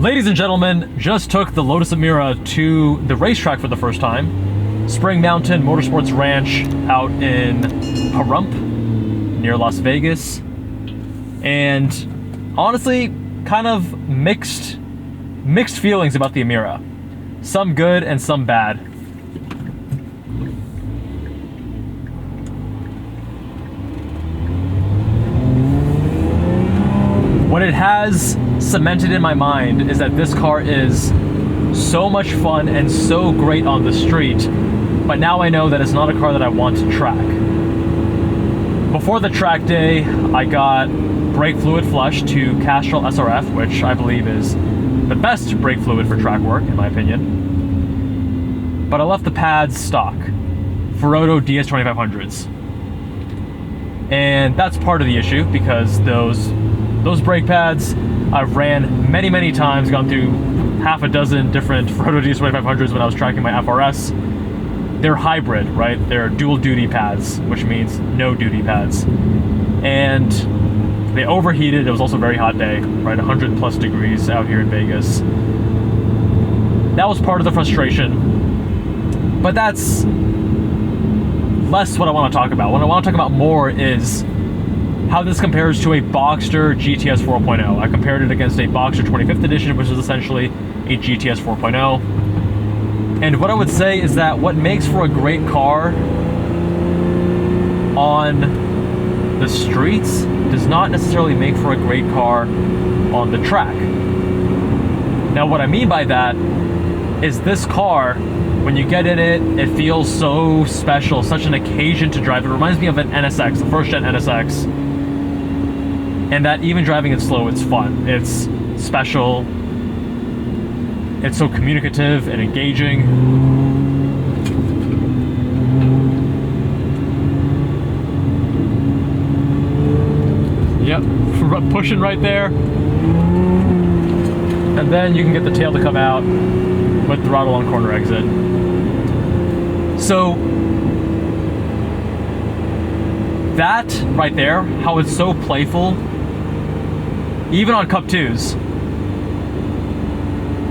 Ladies and gentlemen, just took the Lotus Emira to the racetrack for the first time. Spring Mountain Motorsports Ranch out in Pahrump, near Las Vegas. And honestly, kind of mixed feelings about the Emira. Some good and some bad. What it has cemented in my mind is that this car is so much fun and so great on the street, but now I know that it's not a car that I want to track. Before the track day, I got brake fluid flush to Castrol SRF, which I believe is the best brake fluid for track work, in my opinion. But I left the pads stock, Ferodo DS2500s. And that's part of the issue, because those brake pads I've ran many times, gone through half a dozen different Ferodo DS2500s when I was tracking my FRS. They're hybrid, right? They're dual duty pads, which means no duty pads. And they overheated. It was also a very hot day, right? 100 plus degrees out here in Vegas. That was part of the frustration, but that's less what I want to talk about. What I want to talk about more is how this compares to a Boxster GTS 4.0. I compared it against a Boxster 25th edition, which is essentially a GTS 4.0. And what I would say is that what makes for a great car on the streets does not necessarily make for a great car on the track. Now, what I mean by that is this car, when you get in it, it feels so special, such an occasion to drive. It reminds me of an NSX, the first gen NSX. And that even driving it slow, it's fun. It's special. It's so communicative and engaging. Yep, pushing right there. And then you can get the tail to come out with throttle on corner exit. So that right there, how it's so playful, even on Cup 2s,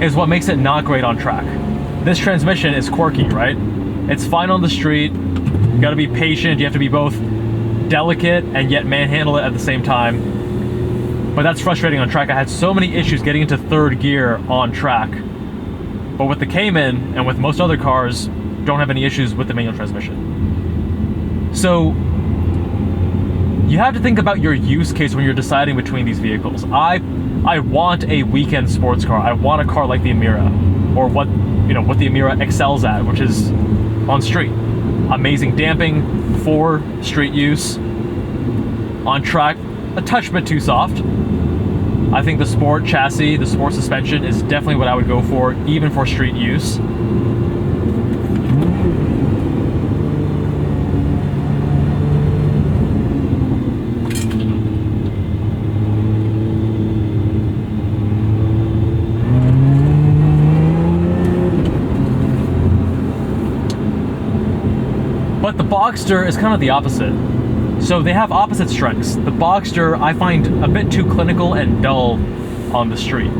is what makes it not great on track. This transmission is quirky, right? It's fine on the street. You gotta be patient. You have to be both delicate and yet manhandle it at the same time. But that's frustrating on track. I had so many issues getting into third gear on track. But with the Cayman and with most other cars, don't have any issues with the manual transmission. So you have to think about your use case when you're deciding between these vehicles. I want a weekend sports car. I want a car like the Emira, or what the Emira excels at, which is on street. Amazing damping for street use. On track, a touch bit too soft. I think the sport chassis, the sport suspension is definitely what I would go for, even for street use. But the Boxster is kind of the opposite. So they have opposite strengths. The Boxster I find a bit too clinical and dull on the street.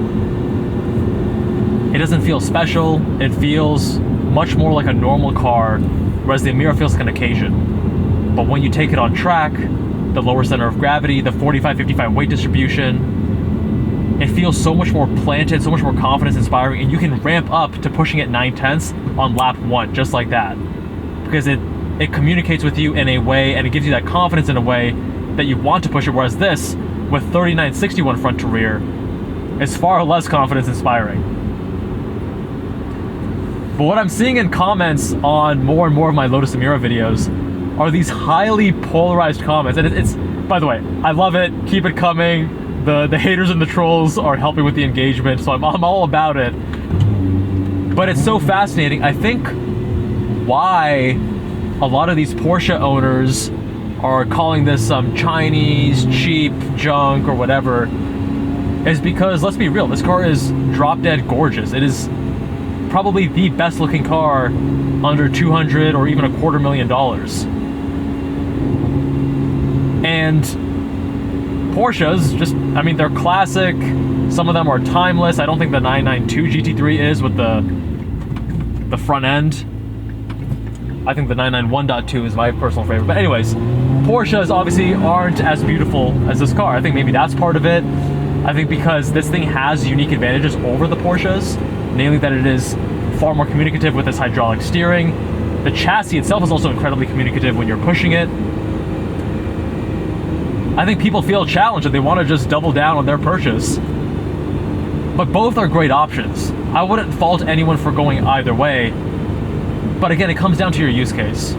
It doesn't feel special. It feels much more like a normal car, whereas the Emira feels like an occasion. But when you take it on track, the lower center of gravity, the 45-55 weight distribution, it feels so much more planted, so much more confidence inspiring, and you can ramp up to pushing it 9/10 on lap 1, just like that. Because it communicates with you in a way, and it gives you that confidence in a way that you want to push it, whereas this, with 39-61 front to rear, is far less confidence inspiring. But what I'm seeing in comments on more and more of my Lotus Emira videos are these highly polarized comments, and it's by the way, I love it, keep it coming. The haters and the trolls are helping with the engagement, so I'm all about it. But it's so fascinating. I think why a lot of these Porsche owners are calling this some Chinese cheap junk or whatever is because, let's be real, this car is drop dead gorgeous. It is probably the best looking car under $200,000 or even $250,000. And Porsches just, I mean, they're classic Some of them are timeless. I don't think the 992 GT3 is with the front end. I think the 991.2 is my personal favorite. But anyways, Porsches obviously aren't as beautiful as this car. I think maybe that's part of it. I think because this thing has unique advantages over the Porsches, namely that it is far more communicative with its hydraulic steering. The chassis itself is also incredibly communicative when you're pushing it. I think people feel challenged and they want to just double down on their purchase. But both are great options. I wouldn't fault anyone for going either way. But again, it comes down to your use case.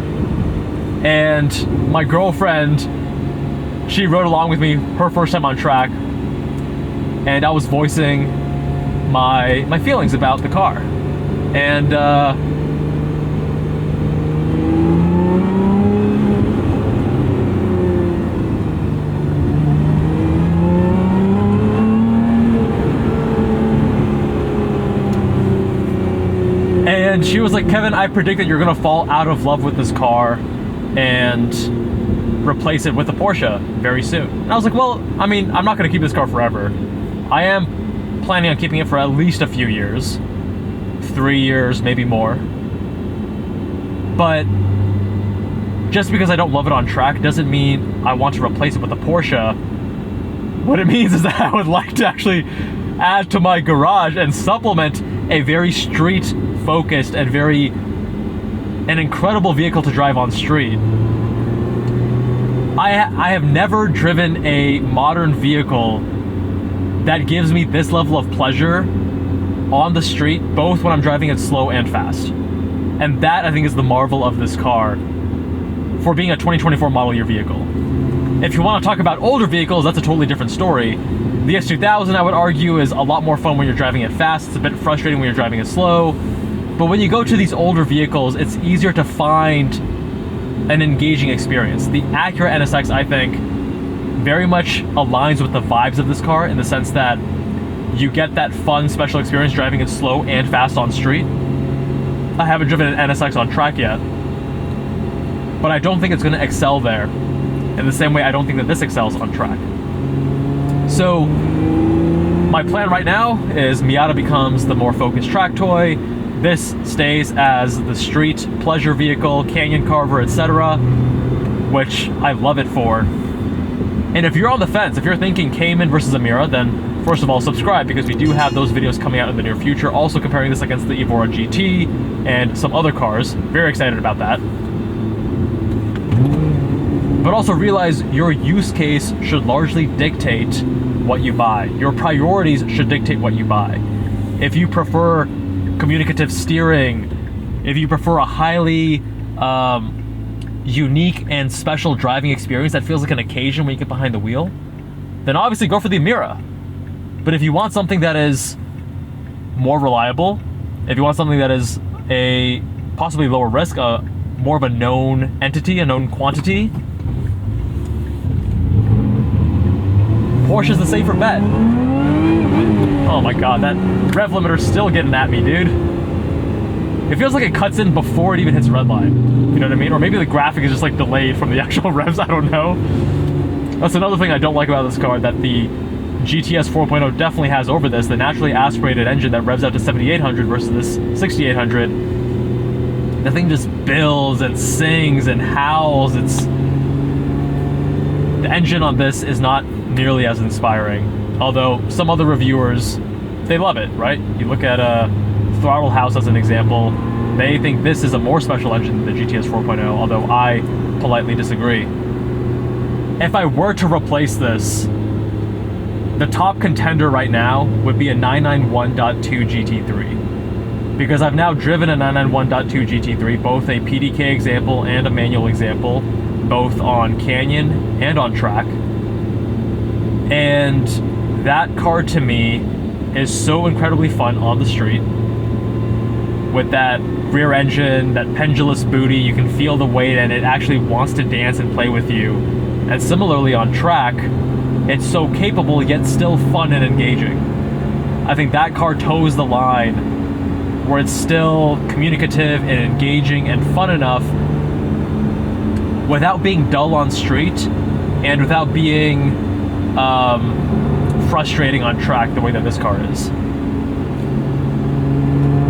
And my girlfriend, she rode along with me her first time on track, and I was voicing my feelings about the car. And and she was like, Kevin, I predict that you're gonna fall out of love with this car and replace it with a Porsche very soon. And I was like, well, I mean, I'm not gonna keep this car forever. I am planning on keeping it for at least a few years. 3 years, maybe more. But just because I don't love it on track doesn't mean I want to replace it with a Porsche. What it means is that I would like to actually add to my garage and supplement a very street-focused and an incredible vehicle to drive on street. I have never driven a modern vehicle that gives me this level of pleasure on the street, both when I'm driving it slow and fast. And that, I think, is the marvel of this car for being a 2024 model year vehicle. If you want to talk about older vehicles, that's a totally different story. The S2000, I would argue, is a lot more fun when you're driving it fast. It's a bit frustrating when you're driving it slow. But when you go to these older vehicles, it's easier to find an engaging experience. The Acura NSX, I think, very much aligns with the vibes of this car in the sense that you get that fun special experience driving it slow and fast on street. I haven't driven an NSX on track yet, but I don't think it's going to excel there in the same way I don't think that this excels on track. So my plan right now is Miata becomes the more focused track toy. This stays as the street pleasure vehicle, canyon carver, etc., which I love it for. And if you're on the fence, if you're thinking Cayman versus Emira, then first of all, subscribe, because we do have those videos coming out in the near future, also comparing this against the Evora GT and some other cars. Very excited about that. But also realize your use case should largely dictate what you buy. Your priorities should dictate what you buy. If you prefer communicative steering, if you prefer a highly unique and special driving experience that feels like an occasion when you get behind the wheel, then obviously go for the Emira. But if you want something that is more reliable, if you want something that is a possibly lower risk, more of a known entity, a known quantity, Porsche's the safer bet. Oh my god, that rev limiter's still getting at me, dude. It feels like it cuts in before it even hits red line. You know what I mean? Or maybe the graphic is just like delayed from the actual revs, I don't know. That's another thing I don't like about this car that the GTS 4.0 definitely has over this, the naturally aspirated engine that revs out to 7,800 versus this 6,800. The thing just builds and sings and howls. The engine on this is not nearly as inspiring. Although some other reviewers, they love it, right? You look at Throttle House as an example, they think this is a more special engine than the GTS 4.0, although I politely disagree. If I were to replace this, the top contender right now would be a 991.2 GT3. Because I've now driven a 991.2 GT3, both a PDK example and a manual example, both on canyon and on track. And that car to me is so incredibly fun on the street. With that rear engine, that pendulous booty, you can feel the weight and it actually wants to dance and play with you. And similarly on track, it's so capable yet still fun and engaging. I think that car toes the line where it's still communicative and engaging and fun enough without being dull on street and without being frustrating on track the way that this car is.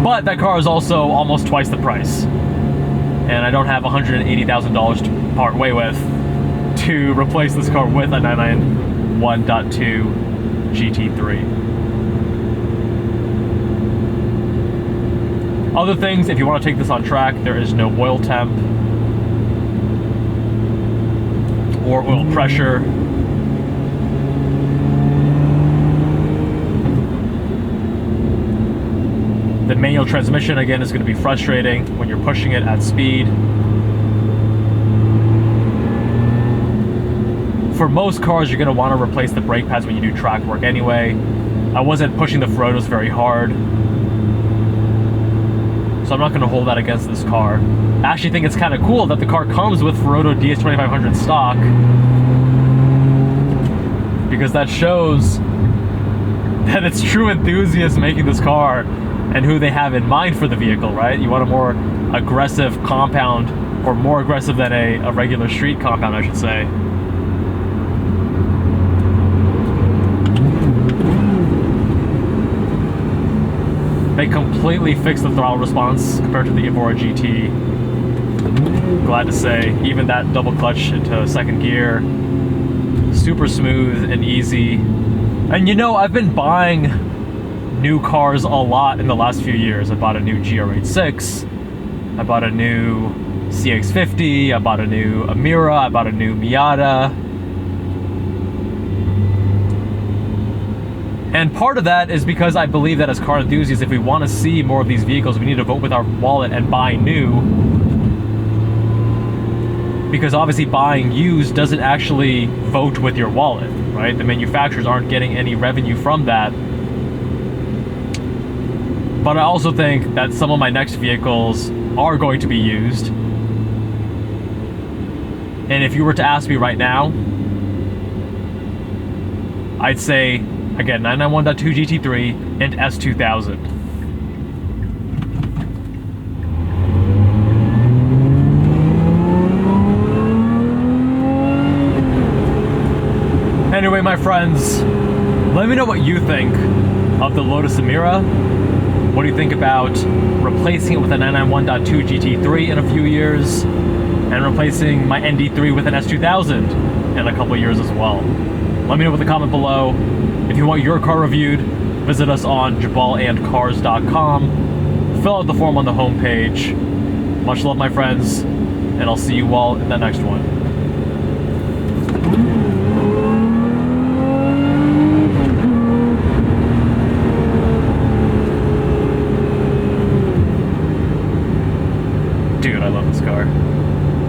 But that car is also almost twice the price. And I don't have $180,000 to part way with to replace this car with a 991.2 GT3. Other things, if you want to take this on track, there is no oil temp or oil pressure. The manual transmission, again, is going to be frustrating when you're pushing it at speed. For most cars, you're going to want to replace the brake pads when you do track work anyway. I wasn't pushing the Ferodos very hard, so I'm not going to hold that against this car. I actually think it's kind of cool that the car comes with Ferodo DS2500 stock, because that shows that it's true enthusiasts making this car and who they have in mind for the vehicle, right? You want a more aggressive compound, or more aggressive than a regular street compound, I should say. They completely fixed the throttle response compared to the Evora GT. Glad to say, even that double clutch into second gear, super smooth and easy. And you know, I've been buying new cars a lot in the last few years. I bought a new GR86, I bought a new CX-50, I bought a new Emira, I bought a new Miata. And part of that is because I believe that as car enthusiasts, if we want to see more of these vehicles, we need to vote with our wallet and buy new. Because obviously buying used doesn't actually vote with your wallet, right? The manufacturers aren't getting any revenue from that. But I also think that some of my next vehicles are going to be used. And if you were to ask me right now, I'd say, again, 991.2 GT3 and S2000. Anyway, my friends, let me know what you think of the Lotus Emira. What do you think about replacing it with a 991.2 GT3 in a few years, and replacing my ND3 with an S2000 in a couple of years as well? Let me know with a comment below. If you want your car reviewed, visit us on jabalandcars.com. Fill out the form on the homepage. Much love, my friends, and I'll see you all in the next one. Dude, I love this car.